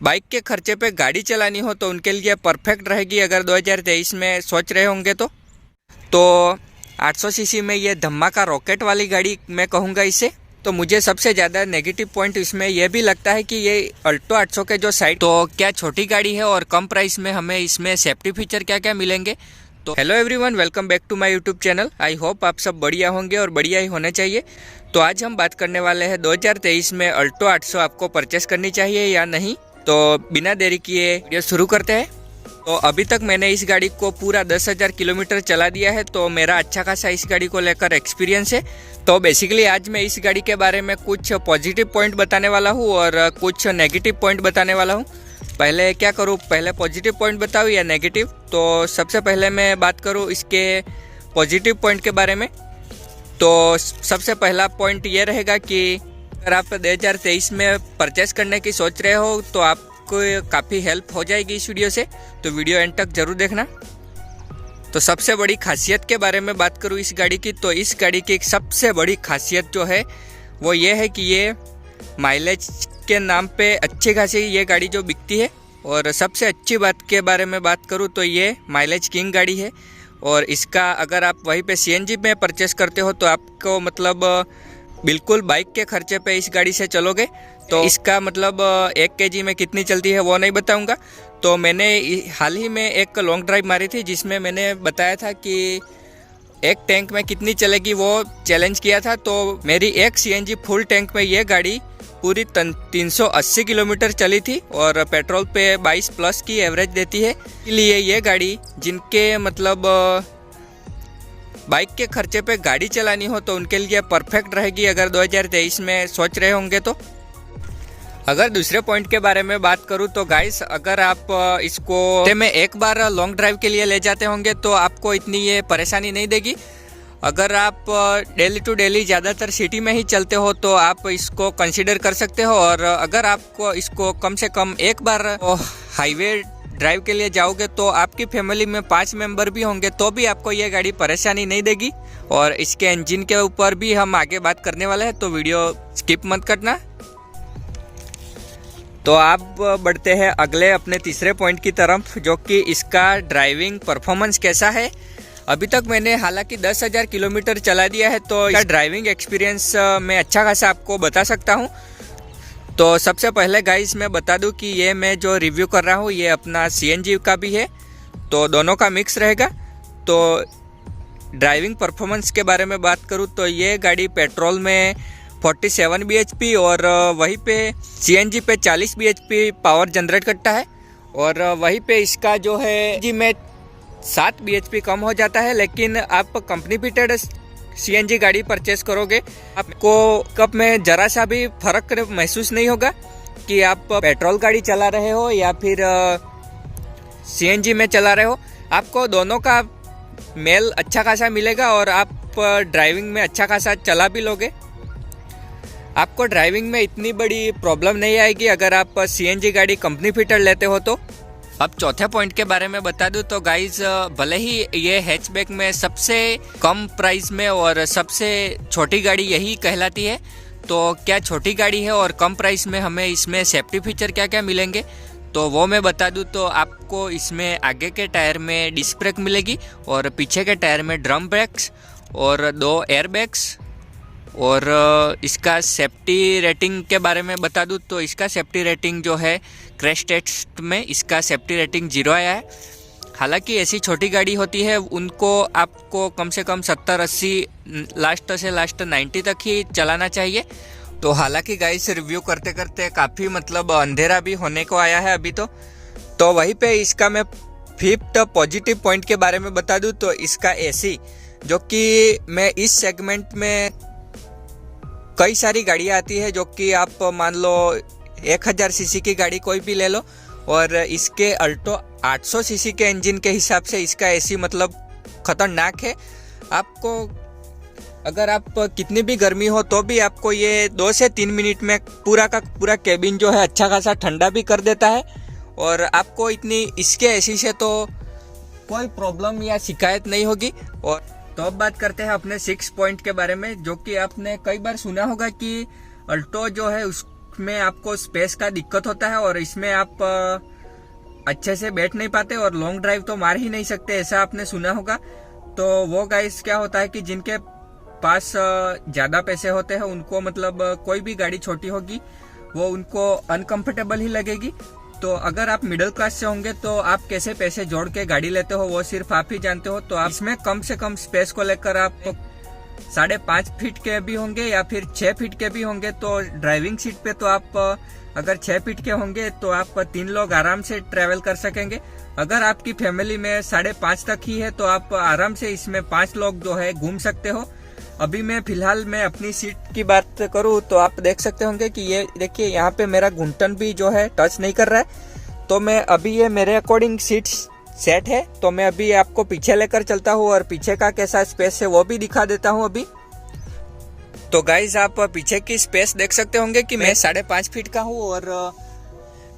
Bike के खर्चे पे गाड़ी चलानी हो तो उनके लिए परफेक्ट रहेगी अगर 2023 में सोच रहे होंगे तो 800 सीसी में ये धमाका रॉकेट वाली गाड़ी मैं कहूँगा इसे। तो मुझे सबसे ज़्यादा नेगेटिव पॉइंट इसमें यह भी लगता है कि ये अल्टो 800 के जो साइड तो क्या छोटी गाड़ी है और कम प्राइस में हमें इसमें सेफ्टी फीचर क्या क्या मिलेंगे। तो hello everyone, welcome back to my YouTube channel. I hope आप सब बढ़िया होंगे और बढ़िया ही होने चाहिए। तो आज हम बात करने वाले हैं 2023 में अल्टो 800 आपको परचेस करनी चाहिए या नहीं। तो बिना देरी किए वीडियो शुरू करते हैं। तो अभी तक मैंने इस गाड़ी को पूरा 10,000 किलोमीटर चला दिया है, तो मेरा अच्छा खासा इस गाड़ी को लेकर एक्सपीरियंस है। तो बेसिकली आज मैं इस गाड़ी के बारे में कुछ पॉजिटिव पॉइंट बताने वाला हूँ और कुछ नेगेटिव पॉइंट बताने वाला हूँ। पहले क्या करूँ, पहले पॉजिटिव पॉइंट बताऊँ या नेगेटिव? तो सबसे पहले मैं बात करूँ इसके पॉजिटिव पॉइंट के बारे में। तो सबसे पहला पॉइंट ये रहेगा कि अगर आप 2023 में परचेस करने की सोच रहे हो तो आपको काफ़ी हेल्प हो जाएगी इस वीडियो से, तो वीडियो एंड तक जरूर देखना। तो सबसे बड़ी खासियत के बारे में बात करूँ इस गाड़ी की, तो इस गाड़ी की एक सबसे बड़ी खासियत जो है वो ये है कि ये माइलेज के नाम पे अच्छी खासी ये गाड़ी जो बिकती है। और सबसे अच्छी बात के बारे में बात करूँ तो ये माइलेज किंग गाड़ी है। और इसका अगर आप वहीं पे सीएनजी में परचेस करते हो तो आपको मतलब बिल्कुल बाइक के खर्चे पे इस गाड़ी से चलोगे। तो इसका मतलब 1 kg में कितनी चलती है वो नहीं बताऊंगा। तो मैंने हाल ही में एक लॉन्ग ड्राइव मारी थी जिसमें मैंने बताया था कि एक टैंक में कितनी चलेगी वो चैलेंज किया था। तो मेरी एक सीएनजी फुल टैंक में ये गाड़ी पूरी 380 किलोमीटर चली थी और पेट्रोल पे 22 प्लस की एवरेज देती है। इसलिए ये गाड़ी जिनके मतलब बाइक के खर्चे पे गाड़ी चलानी हो तो उनके लिए परफेक्ट रहेगी अगर 2023 में सोच रहे होंगे तो। अगर दूसरे पॉइंट के बारे में बात करूं तो गाइस, अगर आप इसको हफ्ते में एक बार लॉन्ग ड्राइव के लिए ले जाते होंगे तो आपको इतनी ये परेशानी नहीं देगी। अगर आप डेली टू डेली ज़्यादातर सिटी में ही चलते हो तो आप इसको कंसीडर कर सकते हो। और अगर आपको इसको कम से कम एक बार हाईवे ड्राइव के लिए जाओगे तो आपकी फैमिली में 5 मेंबर भी होंगे तो भी आपको ये गाड़ी परेशानी नहीं देगी। और इसके इंजन के ऊपर भी हम आगे बात करने वाले हैं, तो वीडियो स्किप मत करना। तो आप बढ़ते हैं अगले अपने तीसरे पॉइंट की तरफ, जो कि इसका ड्राइविंग परफॉर्मेंस कैसा है। अभी तक मैंने हालांकि 10,000 किलोमीटर चला दिया है, तो इसका ड्राइविंग एक्सपीरियंस मैं अच्छा खासा आपको बता सकता हूँ। तो सबसे पहले गाइस मैं बता दूं कि ये मैं जो रिव्यू कर रहा हूँ ये अपना सीएनजी का भी है, तो दोनों का मिक्स रहेगा। तो ड्राइविंग परफॉर्मेंस के बारे में बात करूँ तो ये गाड़ी पेट्रोल में 47 bhp और वहीं पे सीएनजी पे 40 bhp पावर जनरेट करता है। और वहीं पे इसका जो है जी में 7 bhp कम हो जाता है। लेकिन आप कंपनी फिटेड सीएनजी गाड़ी परचेस करोगे आपको कप में जरा सा भी फर्क महसूस नहीं होगा कि आप पेट्रोल गाड़ी चला रहे हो या फिर सीएनजी में चला रहे हो। आपको दोनों का मेल अच्छा खासा मिलेगा और आप ड्राइविंग में अच्छा खासा चला भी लोगे। आपको ड्राइविंग में इतनी बड़ी प्रॉब्लम नहीं आएगी अगर आप सीएनजी गाड़ी कंपनी फिटेड लेते हो तो। अब चौथे पॉइंट के बारे में बता दूं तो गाइज, भले ही ये हैचबैक में सबसे कम प्राइस में और सबसे छोटी गाड़ी यही कहलाती है, तो क्या छोटी गाड़ी है और कम प्राइस में हमें इसमें सेफ्टी फीचर क्या क्या मिलेंगे तो वो मैं बता दूं। तो आपको इसमें आगे के टायर में डिस्क ब्रेक मिलेगी और पीछे के टायर में ड्रम ब्रेक्स और 2 एयरबैग्स। और इसका सेफ्टी रेटिंग के बारे में बता दूं तो इसका सेफ्टी रेटिंग जो है क्रैश टेस्ट में इसका सेफ्टी रेटिंग 0 आया है। हालांकि ऐसी छोटी गाड़ी होती है उनको आपको कम से कम 70-80 लास्ट से लास्ट 90 तक ही चलाना चाहिए। तो हालांकि गाइस रिव्यू करते करते काफ़ी मतलब अंधेरा भी होने को आया है अभी तो वहीं पे इसका मैं 5th पॉजिटिव पॉइंट के बारे में बता दूं तो इसका एसी, जो कि मैं इस सेगमेंट में कई सारी गाड़ियाँ आती है जो कि आप मान लो 1000 सीसी की गाड़ी कोई भी ले लो और इसके अल्टो 800 सीसी के इंजन के हिसाब से इसका एसी मतलब खतरनाक है। आपको अगर आप कितनी भी गर्मी हो तो भी आपको ये 2 से 3 मिनट में पूरा का पूरा केबिन जो है अच्छा खासा ठंडा भी कर देता है। और आपको इतनी इसके एसी से तो कोई प्रॉब्लम या शिकायत नहीं होगी। और तो अब बात करते हैं अपने 6 पॉइंट के बारे में, जो कि आपने कई बार सुना होगा कि अल्टो जो है में आपको स्पेस का दिक्कत होता है और इसमें आप अच्छे से बैठ नहीं पाते और लॉन्ग ड्राइव तो मार ही नहीं सकते, ऐसा आपने सुना होगा। तो वो गाइस क्या होता है कि जिनके पास ज्यादा पैसे होते हैं उनको मतलब कोई भी गाड़ी छोटी होगी वो उनको अनकंफर्टेबल ही लगेगी। तो अगर आप मिडिल क्लास से होंगे तो आप कैसे पैसे जोड़ के गाड़ी लेते हो वो सिर्फ आप ही जानते हो। तो आप इसमें कम से कम स्पेस को लेकर आप 5.5 फीट के भी होंगे या फिर 6 फीट के भी होंगे तो ड्राइविंग सीट पे तो आप अगर 6 फीट के होंगे तो आप 3 लोग आराम से ट्रेवल कर सकेंगे। अगर आपकी फैमिली में 5.5 तक ही है तो आप आराम से इसमें 5 लोग जो है घूम सकते हो। अभी मैं फिलहाल मैं अपनी सीट की बात करूं तो आप देख सकते होंगे कि ये देखिए यहाँ पे मेरा घुटन भी जो है टच नहीं कर रहा है। तो मैं अभी ये मेरे अकॉर्डिंग सीट सेट है, तो मैं अभी आपको पीछे लेकर चलता हूँ और पीछे का कैसा स्पेस है वो भी दिखा देता हूँ अभी। तो गाइज आप पीछे की स्पेस देख सकते होंगे कि मैं 5.5 फीट का हूँ और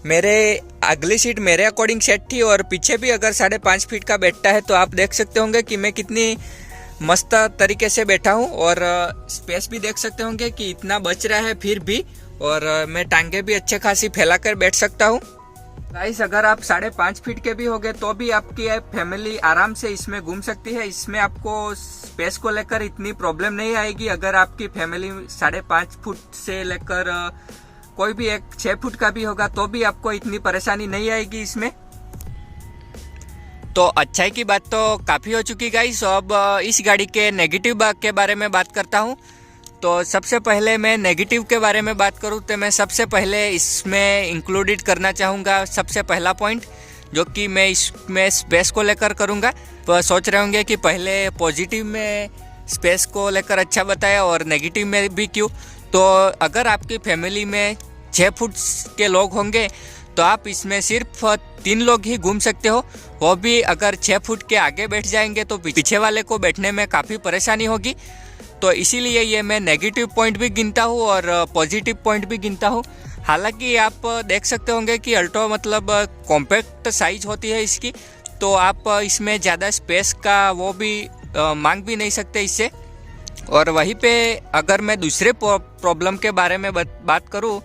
मेरे अगली सीट मेरे अकॉर्डिंग सेट थी और पीछे भी अगर 5.5 फीट का बैठता है तो आप देख सकते होंगे कि मैं कितनी मस्त तरीके से बैठा हूँ और स्पेस भी देख सकते होंगे कि इतना बच रहा है फिर भी, और मैं टांगे भी अच्छे खासी फैलाकर बैठ सकता हूँ। गाइस अगर आप 5.5 फीट के भी होंगे तो भी आपकी फैमिली आराम से इसमें घूम सकती है। इसमें आपको स्पेस को लेकर इतनी प्रॉब्लम नहीं आएगी। अगर आपकी फैमिली 5.5 फुट से लेकर कोई भी 6 फुट का भी होगा तो भी आपको इतनी परेशानी नहीं आएगी इसमें। तो अच्छाई की बात तो काफी हो चुकी गाइस। अब इस गाड़ी के नेगेटिव भाग के बारे में बात करता हूँ। तो सबसे पहले मैं नेगेटिव के बारे में बात करूँ तो मैं सबसे पहले इसमें इंक्लूडेड करना चाहूँगा सबसे पहला पॉइंट, जो कि मैं इसमें स्पेस को लेकर करूँगा। तो सोच रहे होंगे कि पहले पॉजिटिव में स्पेस को लेकर अच्छा बताया और नेगेटिव में भी क्यों। तो अगर आपकी फैमिली में 6 फुट के लोग होंगे तो आप इसमें सिर्फ 3 लोग ही घूम सकते हो। वो भी अगर 6 फुट के आगे बैठ जाएंगे तो पीछे वाले को बैठने में काफ़ी परेशानी होगी। तो इसीलिए ये मैं नेगेटिव पॉइंट भी गिनता हूँ और पॉजिटिव पॉइंट भी गिनता हूँ। हालांकि आप देख सकते होंगे कि अल्टो मतलब कॉम्पैक्ट साइज होती है इसकी, तो आप इसमें ज़्यादा स्पेस का वो भी मांग भी नहीं सकते इससे। और वहीं पे अगर मैं दूसरे प्रॉब्लम के बारे में बात करूँ,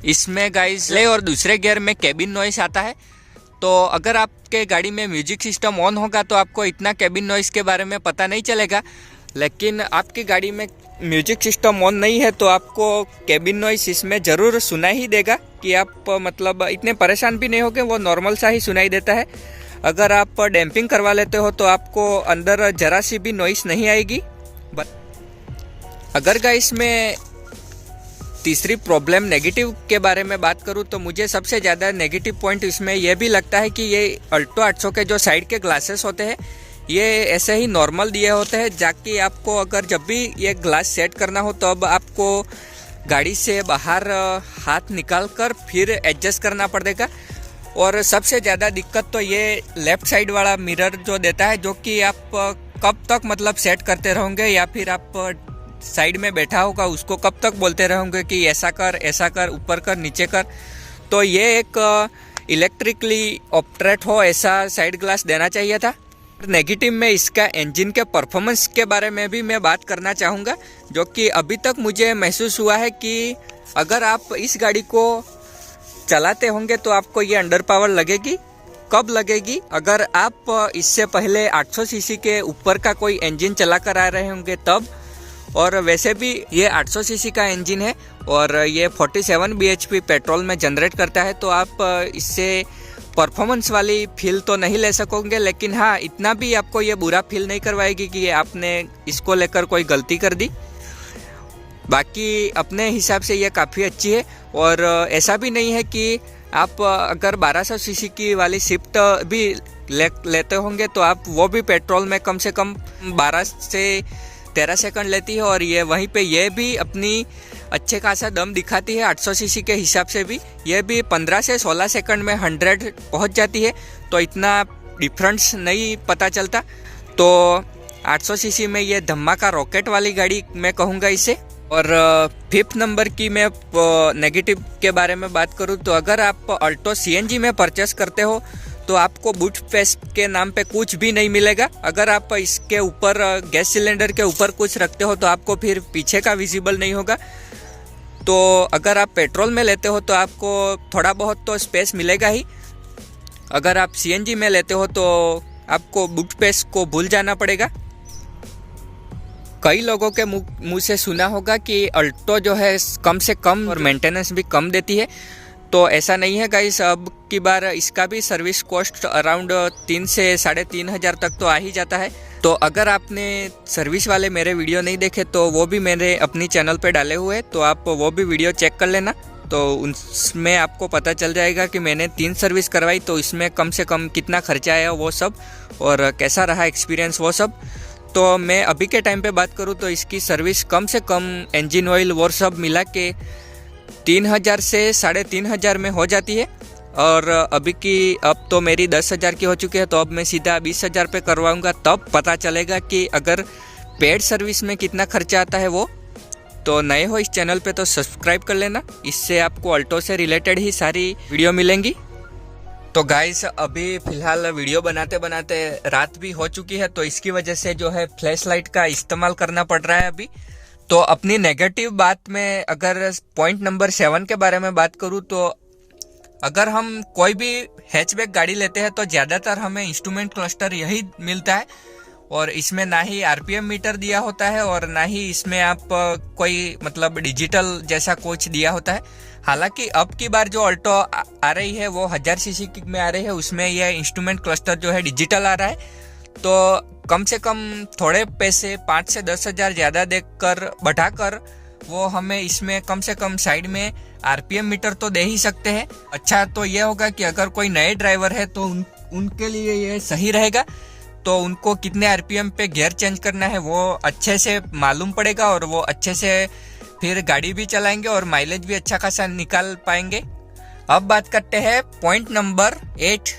इसमें गाइस ले और दूसरे गियर में कैबिन नॉइस आता है। तो अगर आपके गाड़ी में म्यूजिक सिस्टम ऑन होगा तो आपको इतना कैबिन नॉइस के बारे में पता नहीं चलेगा, लेकिन आपकी गाड़ी में म्यूजिक सिस्टम ऑन नहीं है तो आपको कैबिन नॉइस इसमें ज़रूर सुनाई ही देगा कि आप मतलब इतने परेशान भी नहीं होगे, वो नॉर्मल सा ही सुनाई देता है। अगर आप डैम्पिंग करवा लेते हो तो आपको अंदर जरा सी भी नॉइस नहीं आएगी। अगर गाइस में तीसरी प्रॉब्लम नेगेटिव के बारे में बात करूं तो मुझे सबसे ज़्यादा नेगेटिव पॉइंट इसमें यह भी लगता है कि ये अल्टो 800 के जो साइड के ग्लासेस होते हैं ये ऐसे ही नॉर्मल दिए होते हैं, जाकि आपको अगर जब भी ये ग्लास सेट करना हो तो अब आपको गाड़ी से बाहर हाथ निकाल कर फिर एडजस्ट करना पड़ेगा। और सबसे ज़्यादा दिक्कत तो ये लेफ्ट साइड वाला मिरर जो देता है, जो कि आप कब तक मतलब सेट करते रहोगे या फिर आप साइड में बैठा होगा उसको कब तक बोलते रहोगे कि ऐसा कर, ऊपर कर, नीचे कर। तो ये एक इलेक्ट्रिकली ऑपरेट हो ऐसा साइड ग्लास देना चाहिए था। नेगेटिव में इसका इंजन के परफॉर्मेंस के बारे में भी मैं बात करना चाहूँगा, जो कि अभी तक मुझे महसूस हुआ है कि अगर आप इस गाड़ी को चलाते होंगे तो आपको ये अंडर पावर लगेगी। कब लगेगी? अगर आप इससे पहले 800 सीसी के ऊपर का कोई इंजन चला कर आ रहे होंगे तब। और वैसे भी ये 800 सीसी का इंजन है और ये 47 bhp पेट्रोल में जनरेट करता है, तो आप इससे परफॉर्मेंस वाली फील तो नहीं ले सकोगे, लेकिन हाँ इतना भी आपको ये बुरा फील नहीं करवाएगी कि आपने इसको लेकर कोई गलती कर दी। बाकी अपने हिसाब से ये काफ़ी अच्छी है। और ऐसा भी नहीं है कि आप अगर 1200 सीसी की वाली स्विफ्ट भी लेते होंगे तो आप वो भी पेट्रोल में कम से कम 12 से 13 सेकंड लेती है, और ये वहीं पे ये भी अपनी अच्छे खासा दम दिखाती है। 800 सीसी के हिसाब से भी ये भी 15 से 16 सेकंड में 100 पहुंच जाती है, तो इतना डिफरेंस नहीं पता चलता। तो 800 सीसी में ये धमाका रॉकेट वाली गाड़ी मैं कहूँगा इसे। और 5th नंबर की मैं नेगेटिव के बारे में बात करूँ तो अगर आप अल्टो CNG में परचेस करते हो तो आपको बूट स्पेस के नाम पे कुछ भी नहीं मिलेगा। अगर आप इसके ऊपर गैस सिलेंडर के ऊपर कुछ रखते हो तो आपको फिर पीछे का विजिबल नहीं होगा। तो अगर आप पेट्रोल में लेते हो तो आपको थोड़ा बहुत तो स्पेस मिलेगा ही। अगर आप सीएनजी में लेते हो तो आपको बूट स्पेस को भूल जाना पड़ेगा। कई लोगों के मुंह से सुना होगा कि अल्टो जो है कम से कम और मेंटेनेंस भी कम देती है, तो ऐसा नहीं है गाइस। अब की बार इसका भी सर्विस कॉस्ट अराउंड 3 से 3,500 तक तो आ ही जाता है। तो अगर आपने सर्विस वाले मेरे वीडियो नहीं देखे तो वो भी मैंने अपनी चैनल पे डाले हुए हैं, तो आप वो भी वीडियो चेक कर लेना। तो उसमें आपको पता चल जाएगा कि मैंने 3 सर्विस करवाई तो इसमें कम से कम कितना खर्चा आया वो सब, और कैसा रहा एक्सपीरियंस वो सब। तो मैं अभी के टाइम पे बात करूँ तो इसकी सर्विस कम से कम इंजन ऑयल वो सब मिला के 3,000 से 3,500 में हो जाती है। और अब तो मेरी 10,000 की हो चुकी है, तो अब मैं सीधा 20,000 पे करवाऊंगा, तब पता चलेगा कि अगर पेड सर्विस में कितना खर्चा आता है वो। तो नए हो इस चैनल पे तो सब्सक्राइब कर लेना, इससे आपको अल्टो से रिलेटेड ही सारी वीडियो मिलेंगी। तो गाइस अभी फ़िलहाल वीडियो बनाते बनाते रात भी हो चुकी है, तो इसकी वजह से जो है फ्लैश लाइट का इस्तेमाल करना पड़ रहा है अभी। तो अपनी नेगेटिव बात में अगर पॉइंट नंबर 7 के बारे में बात करूँ तो अगर हम कोई भी हैचबैक गाड़ी लेते हैं तो ज़्यादातर हमें इंस्ट्रूमेंट क्लस्टर यही मिलता है, और इसमें ना ही आरपीएम मीटर दिया होता है और ना ही इसमें आप कोई मतलब डिजिटल जैसा कुछ दिया होता है। हालांकि अब की बार जो अल्टो आ रही है वो 1000 सीसी में आ रही है, उसमें यह इंस्ट्रूमेंट क्लस्टर जो है डिजिटल आ रहा है। तो कम से कम थोड़े पैसे 5 से 10,000 ज़्यादा देकर बढ़ाकर वो हमें इसमें कम से कम साइड में आरपीएम मीटर तो दे ही सकते हैं। अच्छा तो ये होगा कि अगर कोई नए ड्राइवर है तो उनके लिए ये सही रहेगा, तो उनको कितने आरपीएम पे गियर चेंज करना है वो अच्छे से मालूम पड़ेगा, और वो अच्छे से फिर गाड़ी भी चलाएंगे और माइलेज भी अच्छा खासा निकाल पाएंगे। अब बात करते हैं पॉइंट नंबर 8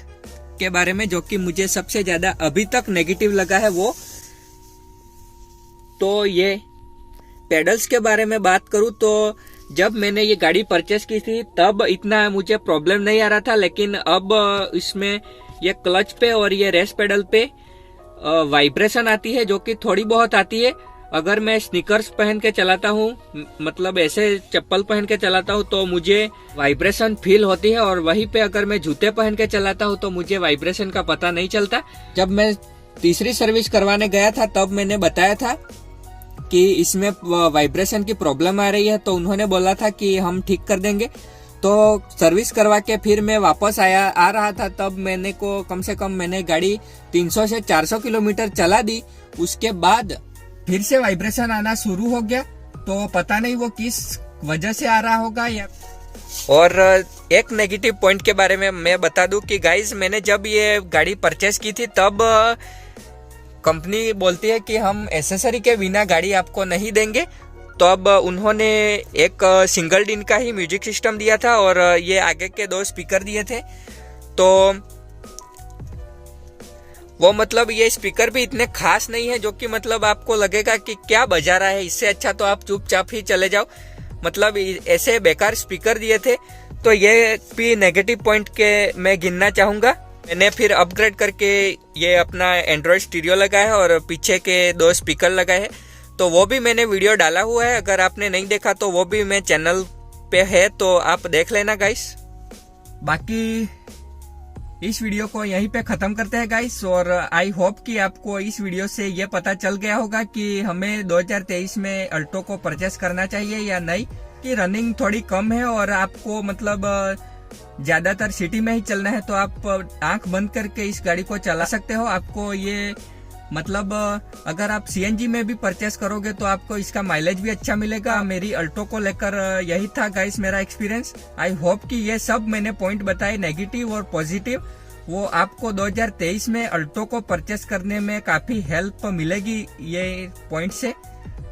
के बारे में, जो कि मुझे सबसे ज्यादा अभी तक नेगेटिव लगा है वो। तो ये पेडल्स के बारे में बात करूं तो जब मैंने ये गाड़ी परचेस की थी तब इतना मुझे प्रॉब्लम नहीं आ रहा था, लेकिन अब इसमें ये क्लच पे और ये रेस पेडल पे वाइब्रेशन आती है, जो कि थोड़ी बहुत आती है। अगर मैं स्नीकर्स पहन के चलाता हूँ, मतलब ऐसे चप्पल पहन के चलाता हूँ, तो मुझे वाइब्रेशन फील होती है, और वहीं पे अगर मैं जूते पहन के चलाता हूँ तो मुझे वाइब्रेशन का पता नहीं चलता। जब मैं तीसरी सर्विस करवाने गया था तब मैंने बताया था कि इसमें वाइब्रेशन की प्रॉब्लम आ रही है, तो उन्होंने बोला था कि हम ठीक कर देंगे। तो सर्विस करवा के फिर मैं वापस आ रहा था, तब मैंने को कम से कम मैंने गाड़ी 300 से 400 किलोमीटर चला दी। उसके बाद फिर से वाइब्रेशन आना शुरू हो गया, तो पता नहीं वो किस वजह से आ रहा होगा या। और एक नेगेटिव पॉइंट के बारे में मैं बता दूं कि गाइस मैंने जब ये गाड़ी परचेस की थी तब कंपनी बोलती है कि हम एसेसरी के बिना गाड़ी आपको नहीं देंगे। तो अब उन्होंने एक सिंगल डिन का ही म्यूजिक सिस्टम दिया था और ये आगे के 2 स्पीकर दिए थे। तो वो मतलब ये स्पीकर भी इतने खास नहीं है, जो कि मतलब आपको लगेगा कि क्या बजा रहा है, इससे अच्छा तो आप चुपचाप ही चले जाओ। मतलब ऐसे बेकार स्पीकर दिए थे, तो ये भी नेगेटिव पॉइंट के मैं गिनना चाहूँगा। मैंने फिर अपग्रेड करके ये अपना एंड्रॉयड स्टीरियो लगाया है और पीछे के 2 स्पीकर लगाए हैं, तो वो भी मैंने वीडियो डाला हुआ है। अगर आपने नहीं देखा तो वो भी मैं चैनल पे है, तो आप देख लेना गाइस। बाकी इस वीडियो को यहीं पे खत्म करते हैं गाइस, और आई होप कि आपको इस वीडियो से ये पता चल गया होगा कि हमें 2023 में अल्टो को परचेस करना चाहिए या नहीं, कि रनिंग थोड़ी कम है और आपको मतलब ज्यादातर सिटी में ही चलना है, तो आप आंख बंद करके इस गाड़ी को चला सकते हो। आपको ये मतलब अगर आप सीएनजी में भी परचेस करोगे तो आपको इसका माइलेज भी अच्छा मिलेगा। मेरी अल्टो को लेकर यही था गाइस मेरा एक्सपीरियंस। आई होप कि ये सब मैंने पॉइंट बताए नेगेटिव और पॉजिटिव, वो आपको 2023 में अल्टो को परचेस करने में काफी हेल्प मिलेगी ये पॉइंट से।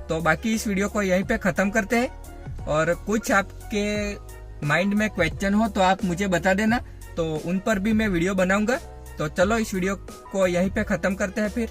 तो बाकी इस वीडियो को यहीं पे खत्म करते हैं, और कुछ आपके माइंड में क्वेश्चन हो तो आप मुझे बता देना, तो उन पर भी मैं वीडियो बनाऊंगा। तो चलो इस वीडियो को यहीं पे खत्म करते हैं फिर।